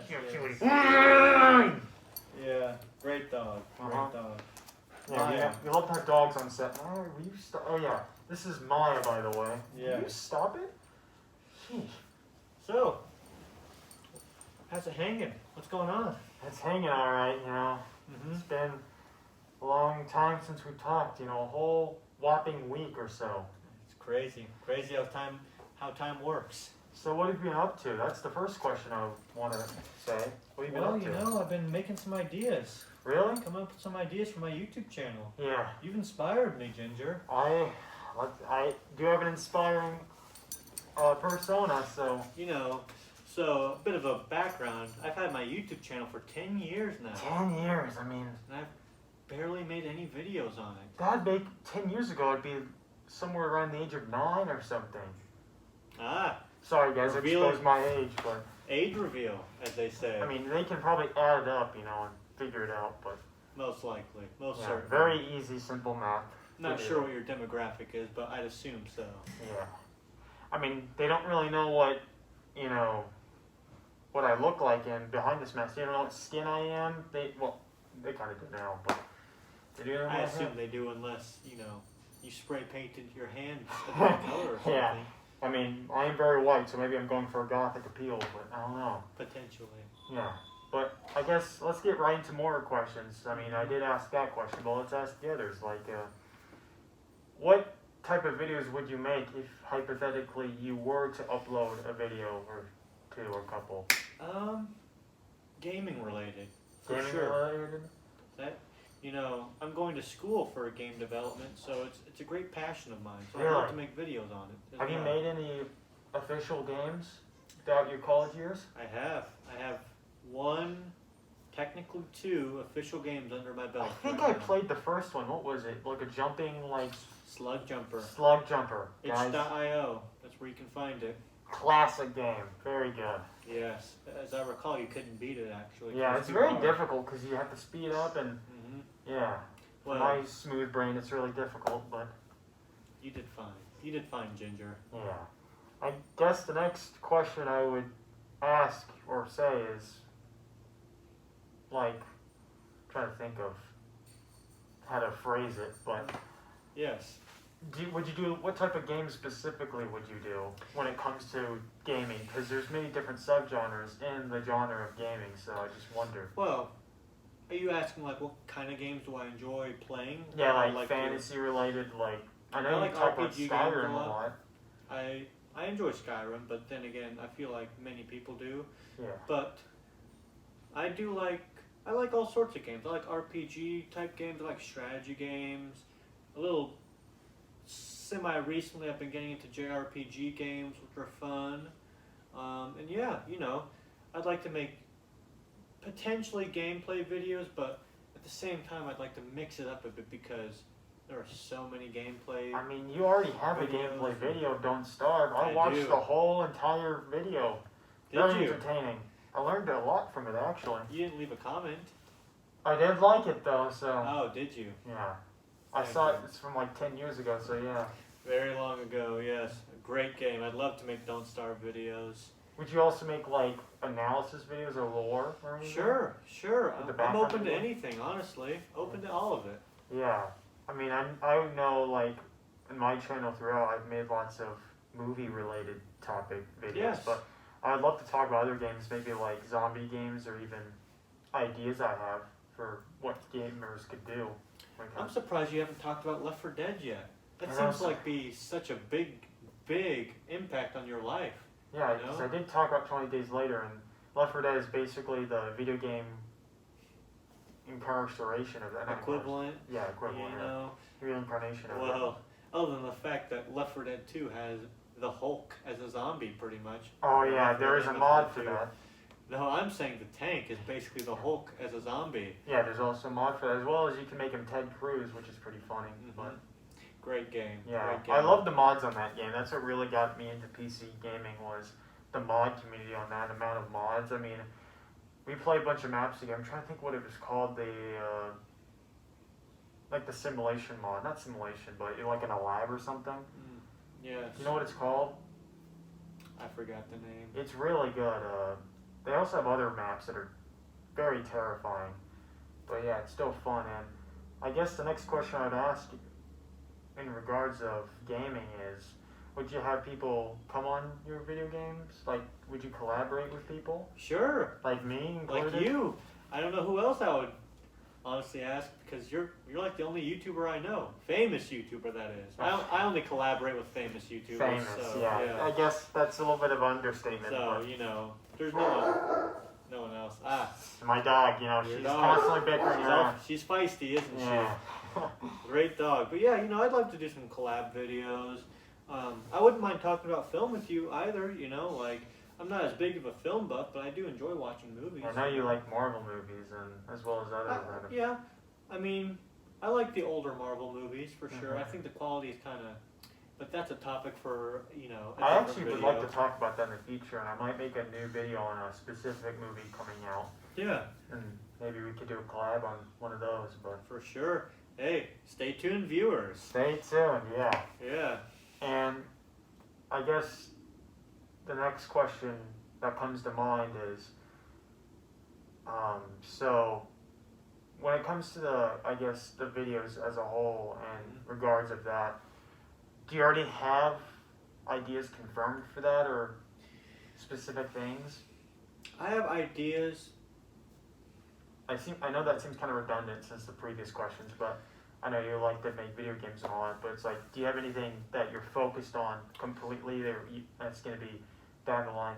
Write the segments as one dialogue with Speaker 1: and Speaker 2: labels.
Speaker 1: Yeah, great dog. Great dog.
Speaker 2: Yeah, you love to have dogs on set. Will you stop? Oh yeah, this is Maya, by the way.
Speaker 1: Yeah.
Speaker 2: Will you stop it? Sheesh.
Speaker 1: So, how's it hanging? What's going on?
Speaker 2: It's hanging all right, you know. It's been a long time since we talked, you know, a whole whopping week or so.
Speaker 1: It's crazy how time works.
Speaker 2: So what have you been up to? That's the first question I want to say. What have you been up to?
Speaker 1: Well, you know, I've been making some ideas.
Speaker 2: Really?
Speaker 1: Come up with some ideas for my YouTube channel.
Speaker 2: Yeah.
Speaker 1: You've inspired me, Ginger.
Speaker 2: I do have an inspiring persona, so.
Speaker 1: You know, so a bit of a background. I've had my YouTube channel for 10 years now.
Speaker 2: 10 years, I mean.
Speaker 1: And I've barely made any videos on it.
Speaker 2: That'd make 10 years ago, I'd be somewhere around the age of 9 or something.
Speaker 1: Ah.
Speaker 2: Sorry guys, I exposed my age, but.
Speaker 1: Age reveal, as they say.
Speaker 2: I mean, they can probably add it up, you know, and figure it out, but.
Speaker 1: Most likely. Most certainly.
Speaker 2: Very easy, simple math.
Speaker 1: Not sure what your demographic is, but I'd assume so.
Speaker 2: Yeah. I mean, they don't really know what, you know, what I look like behind this mask. They don't know what skin I am. They kind of do now, but they do know what
Speaker 1: I assume they do unless, you know, you spray painted your hands a different color or something.
Speaker 2: Yeah. I mean, I am very white, so maybe I'm going for a gothic appeal, but I don't know.
Speaker 1: Potentially.
Speaker 2: Yeah. But I guess let's get right into more questions. I mean, I did ask that question, but let's ask the others. Like, what type of videos would you make if, hypothetically, you were to upload a video or two or a couple?
Speaker 1: Gaming related.
Speaker 2: Gaming related?
Speaker 1: You know, I'm going to school for game development, so it's a great passion of mine. So
Speaker 2: Really?
Speaker 1: I love to make videos on it.
Speaker 2: Have you made any official games throughout your college years?
Speaker 1: I have one, technically two official games under my belt.
Speaker 2: I think I played the first one. What was it? Like a jumping, like...
Speaker 1: Slug Jumper.
Speaker 2: Slug Jumper.
Speaker 1: Itch.io. That's where you can find it.
Speaker 2: Classic game. Very good.
Speaker 1: Yes. As I recall, you couldn't beat it, actually.
Speaker 2: Yeah, it's very difficult because you have to speed up and... Yeah.
Speaker 1: Well,
Speaker 2: my smooth brain, it's really difficult, but...
Speaker 1: You did fine. You did fine, Ginger.
Speaker 2: Yeah. I guess the next question I would ask or say is... Like... trying to think of how to phrase it, but...
Speaker 1: Yes.
Speaker 2: What type of game specifically would you do when it comes to gaming? Because there's many different subgenres in the genre of gaming, so I just wonder.
Speaker 1: Well, are you asking like what kind of games do I enjoy playing?
Speaker 2: Yeah, like fantasy related, like I know you talk about Skyrim a lot.
Speaker 1: I enjoy Skyrim, but then again, I feel like many people do.
Speaker 2: Yeah.
Speaker 1: But I like all sorts of games. I like RPG type games. I like strategy games. A little semi-recently, I've been getting into JRPG games, which are fun. And yeah, you know, I'd like to make potentially gameplay videos, but at the same time, I'd like to mix it up a bit because there are so many gameplay.
Speaker 2: I mean, you already have a gameplay video, Don't Starve. I watched the whole entire video. Very entertaining. I learned a lot from it, actually.
Speaker 1: You didn't leave a comment.
Speaker 2: I did like it, though, so...
Speaker 1: Oh, did you?
Speaker 2: Yeah. I saw it from like 10 years ago, so yeah.
Speaker 1: Very long ago, yes. A great game. I'd love to make Don't Starve videos.
Speaker 2: Would you also make like analysis videos or lore or anything?
Speaker 1: Sure. I'm open to anything, honestly. Open to all of it.
Speaker 2: Yeah. I mean, I know like in my channel throughout, I've made lots of movie-related topic videos.
Speaker 1: Yes.
Speaker 2: But I'd love to talk about other games, maybe like zombie games or even ideas I have for what gamers could do.
Speaker 1: I'm surprised you haven't talked about Left 4 Dead yet. That seems like be such a big impact on your life.
Speaker 2: Yeah, because I did talk about 20 Days Later, and Left 4 Dead is basically the video game incarceration of that.
Speaker 1: Equivalent?
Speaker 2: Yeah, equivalent.
Speaker 1: You know,
Speaker 2: reincarnation of it.
Speaker 1: Well, other than the fact that Left 4 Dead 2 has the Hulk as a zombie, pretty much.
Speaker 2: Oh yeah, there is a mod for that.
Speaker 1: No, I'm saying the tank is basically the Hulk as a zombie.
Speaker 2: Yeah, there's also a mod for that, as well as you can make him Ted Cruz, which is pretty funny. But
Speaker 1: great game.
Speaker 2: Yeah,
Speaker 1: great game.
Speaker 2: I love the mods on that game. That's what really got me into PC gaming was the mod community on that amount of mods. I mean, we play a bunch of maps together. I'm trying to think what it was called. Like the simulation mod. Not simulation, but you're like in a lab or something.
Speaker 1: Yes.
Speaker 2: You know what it's called?
Speaker 1: I forgot the name.
Speaker 2: It's really good. they also have other maps that are very terrifying. But yeah, it's still fun. And I guess the next question I'd ask in regards of gaming is, would you have people come on your video games? Like, would you collaborate with people?
Speaker 1: Sure.
Speaker 2: Like me included?
Speaker 1: Like you. I don't know who else I would honestly ask, because you're like the only YouTuber I know. Famous YouTuber, that is. I only collaborate with famous YouTubers.
Speaker 2: Famous,
Speaker 1: so,
Speaker 2: yeah. I guess that's a little bit of an understatement.
Speaker 1: So, there's no one else.
Speaker 2: My dog,
Speaker 1: Your
Speaker 2: she's
Speaker 1: dog.
Speaker 2: constantly bickering around.
Speaker 1: She's feisty, isn't
Speaker 2: Yeah.
Speaker 1: she? Great dog. But yeah, I'd love to do some collab videos. I wouldn't mind talking about film with you either, like, I'm not as big of a film buff, but I do enjoy watching movies.
Speaker 2: I know you like Marvel movies, and as well as others.
Speaker 1: Yeah, I mean, I like the older Marvel movies for sure. I think the quality is kind of, but that's a topic for, a
Speaker 2: I
Speaker 1: different
Speaker 2: actually would
Speaker 1: video.
Speaker 2: like to talk about that in the future, and I might make a new video on a specific movie coming out.
Speaker 1: Yeah.
Speaker 2: And maybe we could do a collab on one of those, but...
Speaker 1: For sure. Hey, stay tuned, viewers.
Speaker 2: Stay tuned, yeah.
Speaker 1: Yeah.
Speaker 2: And I guess the next question that comes to mind is, so when it comes to the videos as a whole and regards of that, do you already have ideas confirmed for that or specific things?
Speaker 1: I have ideas.
Speaker 2: I know that seems kind of redundant since the previous questions, but I know you like to make video games and all that, but it's like, do you have anything that you're focused on completely that's going to be down the line?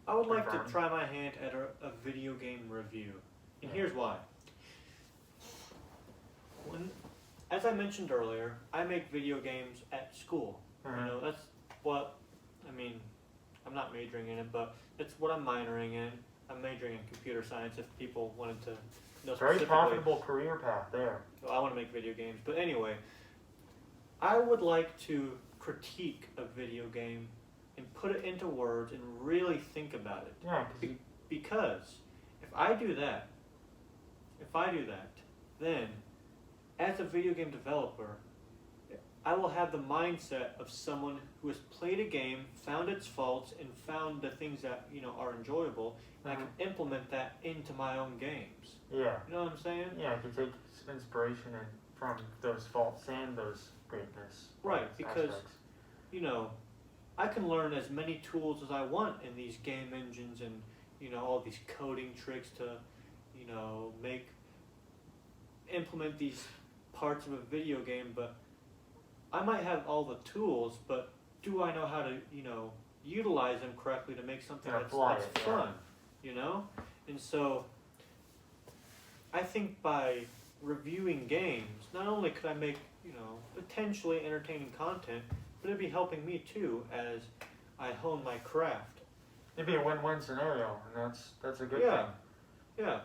Speaker 1: I would like to try my hand at a video game review. And here's why. As I mentioned earlier, I make video games at school. That's what, I'm not majoring in it, but it's what I'm minoring in. I'm majoring in computer science if people wanted to know
Speaker 2: Very
Speaker 1: specifically.
Speaker 2: profitable career path there.
Speaker 1: So I want to make video games. But anyway, I would like to critique a video game and put it into words and really think about it.
Speaker 2: Yeah,
Speaker 1: Because if I do that, then as a video game developer, I will have the mindset of someone who has played a game, found its faults, and found the things that are enjoyable, and I can implement that into my own games.
Speaker 2: Yeah.
Speaker 1: You know what I'm saying?
Speaker 2: Yeah, I can take some inspiration from those faults and those greatness.
Speaker 1: Right, because
Speaker 2: aspects.
Speaker 1: I can learn as many tools as I want in these game engines and all these coding tricks to implement these parts of a video game, but I might have all the tools, but do I know how to utilize them correctly to make something that's fun? And so I think by reviewing games, not only could I make potentially entertaining content, but it'd be helping me too as I hone my craft.
Speaker 2: It'd be a win-win scenario, and that's a good thing.
Speaker 1: Yeah.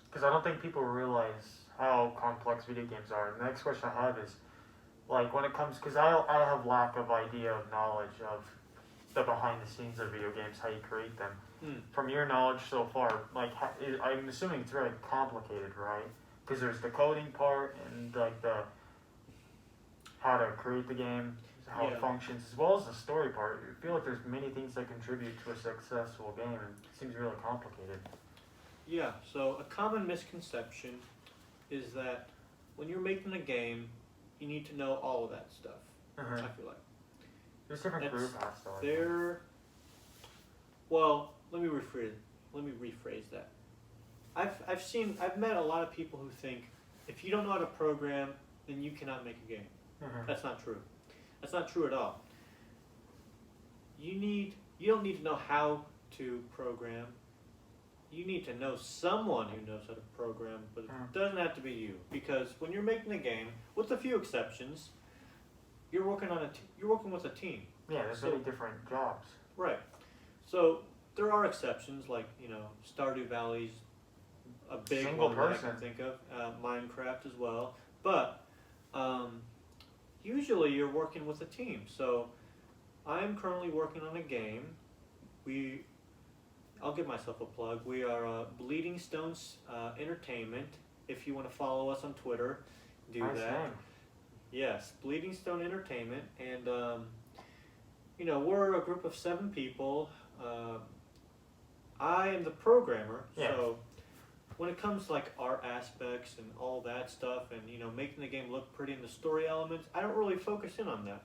Speaker 2: Because I don't think people realize how complex video games are. The next question I have is, like, when it comes, because I have lack of idea of knowledge of the behind the scenes of video games, how you create them. From your knowledge so far, like, I'm assuming it's very complicated, right? Because there's the coding part and like the how to create the game, how it functions, as well as the story part. I feel like there's many things that contribute to a successful game, and it seems really complicated.
Speaker 1: Yeah, so a common misconception is that when you're making a game, you need to know all of that stuff. I feel like
Speaker 2: there's different career paths though.
Speaker 1: Well, let me rephrase that. I've met a lot of people who think if you don't know how to program, then you cannot make a game. That's not true. That's not true at all. You don't need to know how to program. You need to know someone who knows how to program, but it doesn't have to be you. Because when you're making a game, with a few exceptions, you're working with a team.
Speaker 2: Yeah, there's many different jobs.
Speaker 1: Right. So there are exceptions, like Stardew Valley's a big one that I can think of. Minecraft as well, but usually you're working with a team. So I'm currently working on a game. I'll give myself a plug. We are Bleeding Stones Entertainment. If you want to follow us on Twitter, do
Speaker 2: nice
Speaker 1: that.
Speaker 2: Name.
Speaker 1: Yes, Bleeding Stone Entertainment, and we're a group of 7 people. I am the programmer,
Speaker 2: Yeah.
Speaker 1: so when it comes to like art aspects and all that stuff, and making the game look pretty and the story elements, I don't really focus in on that.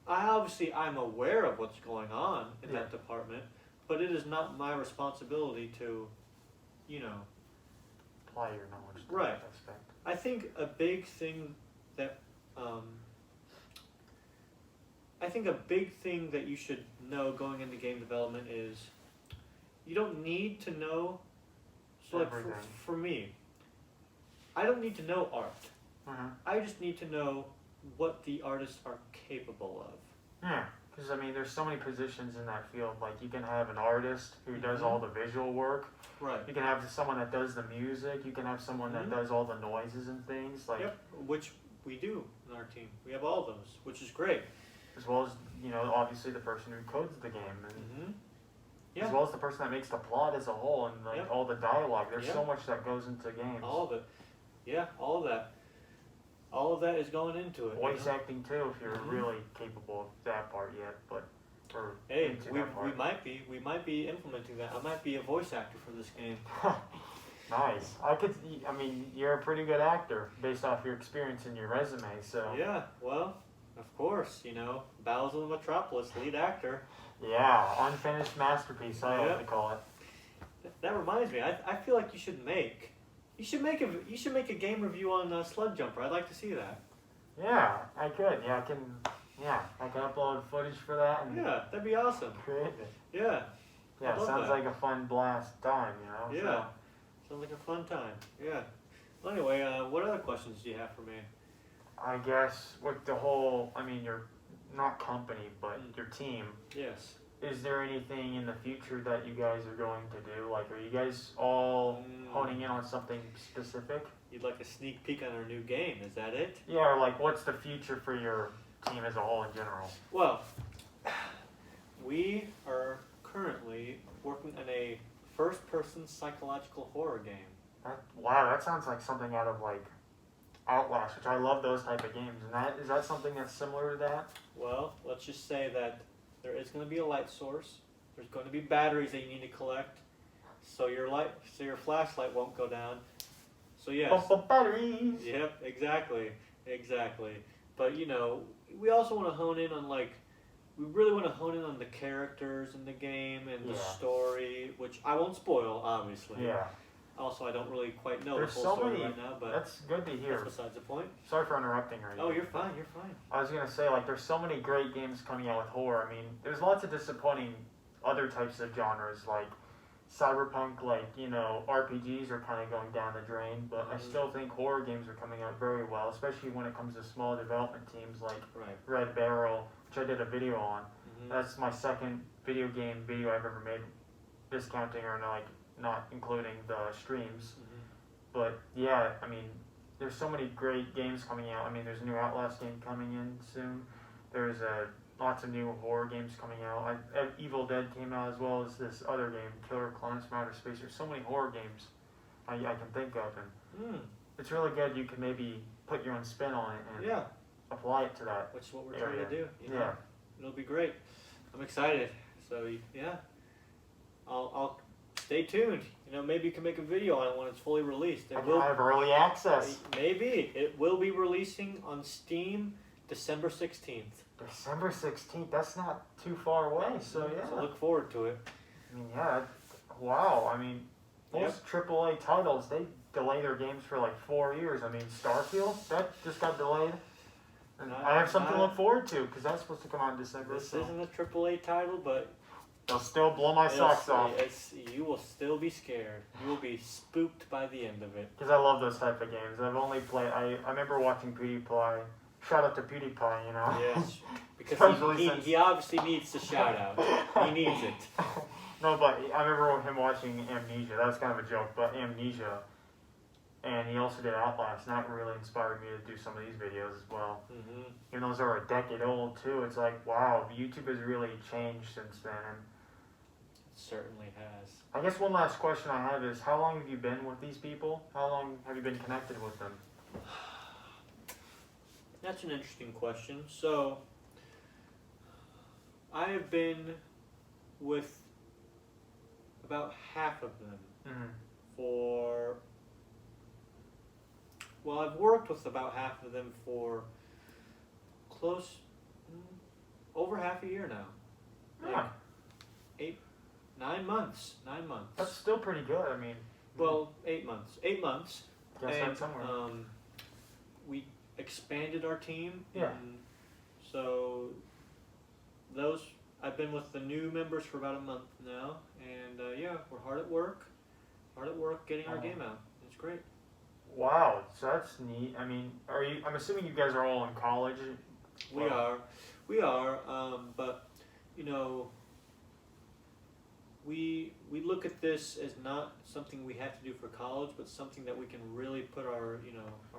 Speaker 1: I'm aware of what's going on in that department, but it is not my responsibility to,
Speaker 2: apply your knowledge to
Speaker 1: Right.
Speaker 2: that aspect.
Speaker 1: I think a big thing that you should know going into game development is you don't need to know. So like
Speaker 2: Everything.
Speaker 1: for me, I don't need to know art.
Speaker 2: Mm-hmm.
Speaker 1: I just need to know what the artists are capable of.
Speaker 2: Yeah, because I mean, there's so many positions in that field. Like, you can have an artist who does
Speaker 1: Mhm.
Speaker 2: all the visual work.
Speaker 1: Right.
Speaker 2: You can have someone that does the music. You can have someone that
Speaker 1: Mhm.
Speaker 2: does all the noises and things. Like,
Speaker 1: Yep. Which we do in our team. We have all those, which is great.
Speaker 2: as well as obviously the person who codes the game, and
Speaker 1: Mm-hmm.
Speaker 2: as well as the person that makes the plot as a whole, and like
Speaker 1: Yep.
Speaker 2: all the dialogue. There's
Speaker 1: Yep.
Speaker 2: so much that goes into games.
Speaker 1: All of it. Yeah, all of that. All of that is going into it.
Speaker 2: Voice acting too, if you're
Speaker 1: Mhm.
Speaker 2: really capable of that part yet, or
Speaker 1: Hey,
Speaker 2: into
Speaker 1: we
Speaker 2: that part.
Speaker 1: we might be implementing that. I might be a voice actor for this game.
Speaker 2: Nice. I mean, you're a pretty good actor based off your experience in your resume. So
Speaker 1: Yeah, well, of course, Battles of the Metropolis, lead actor.
Speaker 2: yeah, unfinished masterpiece. I like
Speaker 1: Yep.
Speaker 2: to call it.
Speaker 1: That reminds me. I feel like you should make a game review on Sled Jumper. I'd like to see that.
Speaker 2: Yeah, I could. Yeah, I can. Yeah, I can upload footage for that and
Speaker 1: Yeah, that'd be awesome.
Speaker 2: create it.
Speaker 1: Yeah,
Speaker 2: Yeah,
Speaker 1: love
Speaker 2: sounds
Speaker 1: that.
Speaker 2: like a fun blast time.
Speaker 1: yeah. Sounds like a fun time. Yeah. Well, anyway, what other questions do you have for me?
Speaker 2: I guess with the whole, your not company, but your team.
Speaker 1: Yes.
Speaker 2: Is there anything in the future that you guys are going to do? Like, are you guys all honing in on something specific?
Speaker 1: You'd like a sneak peek on our new game? Is that it?
Speaker 2: Yeah, or like, what's the future for your team as a whole in general?
Speaker 1: Well, we are currently working on a first-person psychological horror game.
Speaker 2: Wow, that sounds like something out of like Outlast, which I love those type of games. And is that something that's similar to that?
Speaker 1: Well, let's just say that there is going to be a light source. There's going to be batteries that you need to collect, so your flashlight won't go down. So yes.
Speaker 2: Batteries.
Speaker 1: Yep. Exactly. But we also want to hone in on we really want to hone in on the characters in the game and the
Speaker 2: Yeah.
Speaker 1: story, which I won't spoil, obviously.
Speaker 2: Yeah,
Speaker 1: Also, I don't really quite know
Speaker 2: There's
Speaker 1: the full
Speaker 2: so
Speaker 1: story
Speaker 2: many-
Speaker 1: right now, but
Speaker 2: that's good to hear.
Speaker 1: that's besides the point.
Speaker 2: Sorry for interrupting her.
Speaker 1: Oh, you're fine.
Speaker 2: I was gonna say, like, there's so many great games coming out with horror. I mean, there's lots of disappointing other types of genres, like cyberpunk, RPGs are kind of going down the drain, but I
Speaker 1: Mhm.
Speaker 2: still think horror games are coming out very well, especially when it comes to small development teams like
Speaker 1: Right.
Speaker 2: Red Barrel, which I did a video on.
Speaker 1: Mm-hmm.
Speaker 2: That's my second video game video I've ever made, discounting or not including the streams.
Speaker 1: Mm-hmm.
Speaker 2: But yeah, I mean, there's so many great games coming out. I mean, there's a new Outlast game coming in soon. There's lots of new horror games coming out. Evil Dead came out, as well as this other game, Killer Clowns from Outer Space. There's so many horror games I can think of, and it's really good. You can maybe put your own spin on it and
Speaker 1: Yeah,
Speaker 2: apply it to that.
Speaker 1: which is what we're
Speaker 2: area.
Speaker 1: trying to do.
Speaker 2: Yeah.
Speaker 1: It'll be great. I'm excited. So yeah, I'll stay tuned. Maybe you can make a video on it when it's fully released.
Speaker 2: I have early access.
Speaker 1: Maybe it will be releasing on Steam December 16th.
Speaker 2: December 16th. That's not too far away. So yeah.
Speaker 1: So look forward to it.
Speaker 2: I mean, yeah. Wow. I mean, most AAA titles, they delay their games for like 4 years. I mean, Starfield, that just got delayed. And I have something to look forward to because that's supposed to come out in December.
Speaker 1: This
Speaker 2: so
Speaker 1: isn't a AAA title, but
Speaker 2: they'll still blow my socks off
Speaker 1: you will still be scared. You will be spooked by the end of it.
Speaker 2: because I love those type of games. I've only played. I remember watching PewDiePie. Shout out to PewDiePie,
Speaker 1: Yes, because
Speaker 2: Especially
Speaker 1: he obviously needs the shout out. He needs it.
Speaker 2: No, but I remember him watching Amnesia. That was kind of a joke, but Amnesia. And he also did Outlast, and that really inspired me to do some of these videos as well.
Speaker 1: Mm-hmm.
Speaker 2: Even though those are a decade old too, it's like, wow, YouTube has really changed since then. And
Speaker 1: It certainly has.
Speaker 2: I guess one last question I have is, how long have you been with these people? How long have you been connected with them?
Speaker 1: That's an interesting question. So, I have been with about half of them
Speaker 2: Mm-hmm.
Speaker 1: for. Well, I've worked with about half of them for over half a year now.
Speaker 2: Yeah.
Speaker 1: Like 9 months. 9 months.
Speaker 2: That's still pretty good. I mean.
Speaker 1: Well, 8 months. 8 months.
Speaker 2: Guess
Speaker 1: And
Speaker 2: that's somewhere.
Speaker 1: we expanded our team.
Speaker 2: Yeah.
Speaker 1: And so I've been with the new members for about a month now, and yeah, we're hard at work getting our game out. It's great.
Speaker 2: Wow, so that's neat. I mean, I'm assuming you guys are all in college.
Speaker 1: We are, but you know, we look at this as not something we have to do for college, but something that we can really put our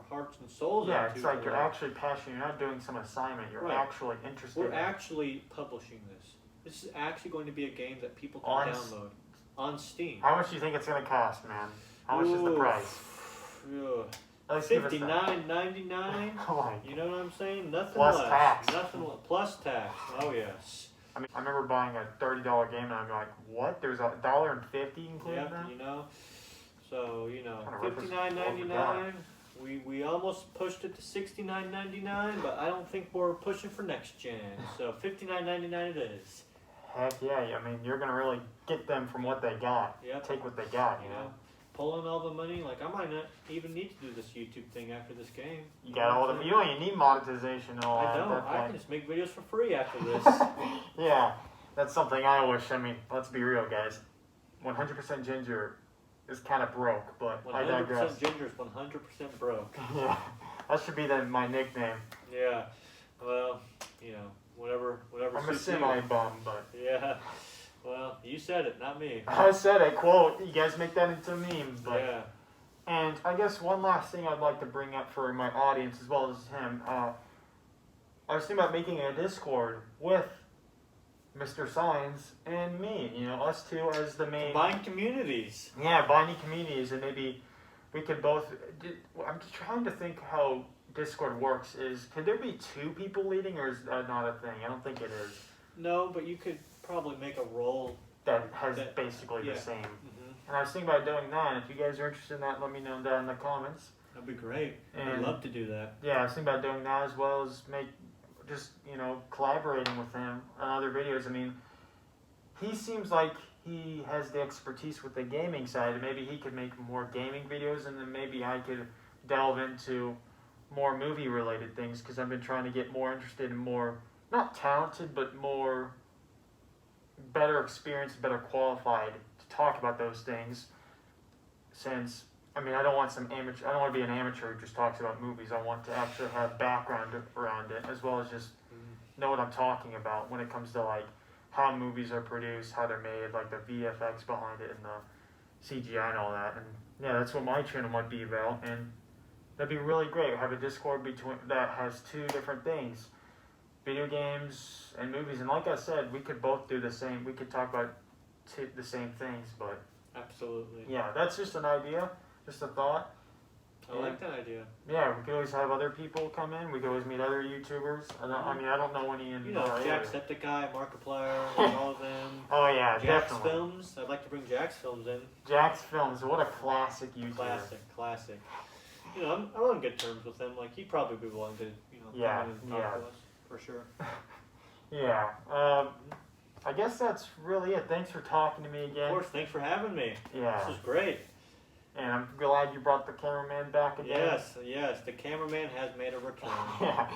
Speaker 1: hearts and souls
Speaker 2: Yeah,
Speaker 1: into.
Speaker 2: it's like you're actually passionate. You're not doing some assignment. You're
Speaker 1: Right.
Speaker 2: actually interested.
Speaker 1: We're
Speaker 2: in
Speaker 1: actually publishing this. This is actually going to be a game that people can
Speaker 2: On
Speaker 1: download on Steam.
Speaker 2: How much do you think it's gonna cost, man? How much is the price? Let's give us that.
Speaker 1: $59.99.
Speaker 2: Oh my.
Speaker 1: You know what I'm saying? Nothing
Speaker 2: Plus
Speaker 1: less.
Speaker 2: tax.
Speaker 1: Nothing plus tax. Oh yes.
Speaker 2: I mean, I remember buying a $30 game, and I'm like, what? There's $1.50 included in that?
Speaker 1: You know. So
Speaker 2: Kinda rip us
Speaker 1: $59.99. We almost pushed it to $69.99, but I don't think we're pushing for next gen. So $59.99 it is.
Speaker 2: Heck yeah! I mean, you're gonna really get them from what they got.
Speaker 1: Yep.
Speaker 2: Take what they got, you know.
Speaker 1: Pulling all the money, like I might not even need to do this YouTube thing after this game.
Speaker 2: You got all the. You don't even need monetization and all
Speaker 1: I
Speaker 2: that.
Speaker 1: don't.
Speaker 2: That
Speaker 1: I can just make videos for free after this.
Speaker 2: Yeah, that's something I wish. I mean, let's be real, guys. 100% ginger is kind of broke, but I
Speaker 1: 100%
Speaker 2: digress.
Speaker 1: ginger is 100% broke.
Speaker 2: Yeah, that should be my nickname.
Speaker 1: Yeah. Well, whatever.
Speaker 2: I'm a
Speaker 1: suits you.
Speaker 2: semi-bum, but
Speaker 1: Yeah. Well, you said it, not me.
Speaker 2: I said it. Quote. You guys make that into a meme, but.
Speaker 1: Yeah.
Speaker 2: And I guess one last thing I'd like to bring up for my audience as well as him. I was thinking about making a Discord with Mr. Signs and me. Us two as the main.
Speaker 1: Combined communities.
Speaker 2: Yeah, binding communities, and maybe we could both. I'm just trying to think how Discord works. Could there be 2 people leading, or is that not a thing? I don't think it is.
Speaker 1: No, but you could probably make a role.
Speaker 2: That has basically
Speaker 1: yeah.
Speaker 2: the same.
Speaker 1: Mm-hmm.
Speaker 2: And I was thinking about doing that. If you guys are interested in that, let me know down in the comments.
Speaker 1: That'd be great.
Speaker 2: And
Speaker 1: I'd love to do that.
Speaker 2: yeah, I was thinking about doing that as well as collaborating with him on other videos. I mean, he seems like he has the expertise with the gaming side, and maybe he could make more gaming videos, and then maybe I could delve into more movie-related things, because I've been trying to get more interested in more, not talented, but more better experienced, better qualified to talk about those things. Since, I mean, I don't want to be an amateur who just talks about movies. I want to actually have background around it, as well as just know what I'm talking about when it comes to like how movies are produced, how they're made, like the VFX behind it and the CGI and all that. And yeah, that's what my channel might be about. And that'd be really great. Have a Discord that has 2 different things, video games and movies. And like I said, we could both do the same. We could talk about the same things, but
Speaker 1: Absolutely.
Speaker 2: yeah, that's just an idea, just a thought.
Speaker 1: I like that idea.
Speaker 2: Yeah, we could always have other people come in. We could always meet other YouTubers. I don't know any in
Speaker 1: Jacksepticeye, Markiplier, and all of them.
Speaker 2: Oh yeah,
Speaker 1: Jack's
Speaker 2: definitely.
Speaker 1: Films. I'd like to bring Jack's Films in.
Speaker 2: Jack's Films, what a classic YouTuber.
Speaker 1: Classic. I'm on good terms with him. Like, he'd probably be willing to,
Speaker 2: Yeah,
Speaker 1: come in and talk to us, for sure.
Speaker 2: Yeah. I guess that's really it. Thanks for talking to me again.
Speaker 1: Of course, thanks for having me.
Speaker 2: Yeah.
Speaker 1: This was great.
Speaker 2: And I'm glad you brought the cameraman back again.
Speaker 1: Yes, the cameraman has made a return.
Speaker 2: Yeah.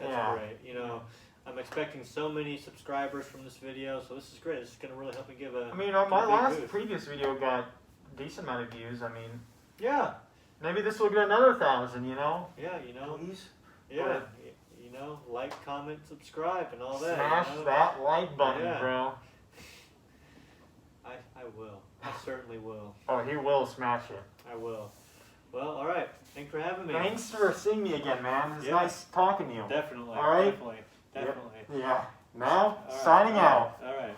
Speaker 1: That's great. I'm expecting so many subscribers from this video, so this is great. This is going to really help me give a.
Speaker 2: I mean, my previous video got a decent amount of views. I mean.
Speaker 1: Yeah.
Speaker 2: Maybe this will get another 1,000.
Speaker 1: Yeah,
Speaker 2: Please.
Speaker 1: Yeah. Like, comment, subscribe, and all that.
Speaker 2: Smash that like button, bro.
Speaker 1: I will. I certainly will.
Speaker 2: Oh, he will smash it.
Speaker 1: I will. Well, all right. Thanks for having me.
Speaker 2: Thanks for seeing me again, man. It's nice talking to you.
Speaker 1: Definitely.
Speaker 2: All right?
Speaker 1: Definitely.
Speaker 2: Yep. Yeah. Now, signing out.
Speaker 1: All right.